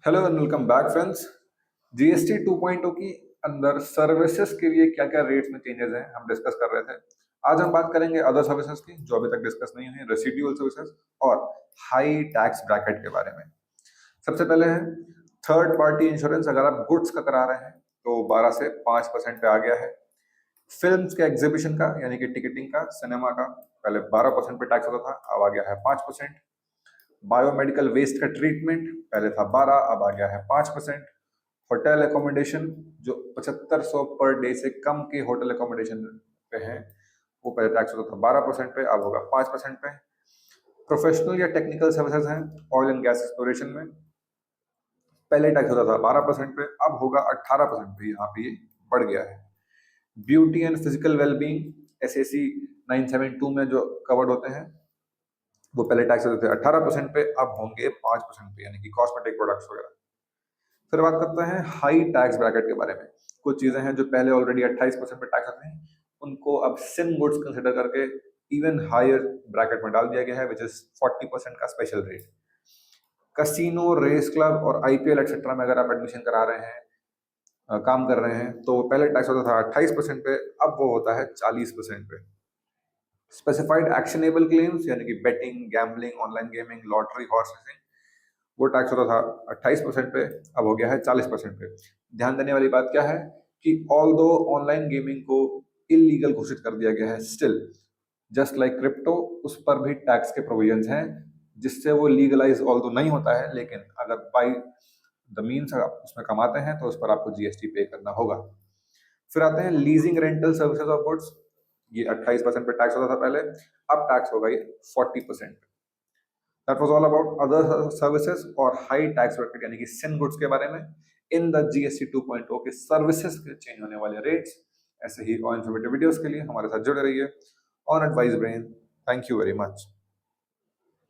Hello and welcome back friends. GST 2.0 की अंदर services के लिए क्या क्या रेट्स में चेंजेस हैं हम डिस्कस कर रहे थे। आज हम बात करेंगे अदर सर्विसेज की जो अभी तक डिस्कस नहीं हुई, रेसिडुअल सर्विसेज और हाई टैक्स ब्रैकेट के बारे में। सबसे पहले है थर्ड पार्टी इंश्योरेंस। अगर आप गुड्स का करा रहे हैं तो 12 से 5% पे आ गया है। फिल्म्स के एग्जीबिशन का यानी कि टिकटिंग का, सिनेमा का पहले 12% पे टैक्स होता था, अब आ गया है 5%। बायोमेडिकल वेस्ट का ट्रीटमेंट पहले था 12, अब आ गया है 5%। होटल एकोमोडेशन जो 7500 पर डे से कम के होटल एकोमोडेशन पे हैं वो पहले टैक्स होता था 12% पे, अब होगा 5% पे। प्रोफेशनल या टेक्निकल सर्विसेज हैं ऑयल एंड गैस एक्सप्लोरेशन में, पहले टैक्स होता था 12% पे, अब होगा 18% पे, यहाँ पे ये बढ़ गया है। Beauty and physical wellbeing SSC 972 में जो कवर्ड होते हैं वो पहले टैक्स होते थे 18% पे, अब होंगे 5% पे, यानी कि कॉस्मेटिक प्रोडक्ट्स वगैरह। फिर बात करते हैं हाई टैक्स ब्रैकेट के बारे में। कुछ चीजें हैं जो पहले ऑलरेडी 28% पे टैक्स होते हैं, उनको अब सिन गुड्स कंसिडर करके इवन हायर ब्रैकेट में डाल दिया गया है, विच इज 40% का special rate. Casino, race club और आईपीएल एक्सेट्रा में अगर आप एडमिशन करा रहे हैं, काम कर रहे हैं, तो पहले टैक्स होता था 28% पे, अब वो होता है 40% पे। स्पेसिफाइड एक्शनेबल क्लेम्स यानी कि betting, gambling, online gaming, lottery, horse racing, वो टैक्स होता था 28% पे, अब हो गया है 40% पे। ध्यान देने वाली बात क्या है कि ऑल दो ऑनलाइन गेमिंग को इलीगल घोषित कर दिया गया है, स्टिल जस्ट लाइक क्रिप्टो उस पर भी टैक्स के प्रोविजंस हैं, जिससे वो लीगलाइज ऑल दो नहीं होता है, लेकिन अगर बाई द मीन्स आप उसमें कमाते हैं तो उस पर आपको जीएसटी पे करना होगा। फिर आते हैं leasing rental services of goods. ये 28% पे टैक्स होता था पहले, अब टैक्स होगा ये 40%। That was all about other services और हाई टैक्स ब्रैकेट यानी कि सिन गुड्स के बारे में इन द जीएसटी 2.0 के सर्विसेज के चेंज होने वाले रेट्स। ऐसे ही और इन्फॉर्मेटिव वीडियोस के लिए हमारे साथ जुड़े रहिए on advice brain. Thank you very much.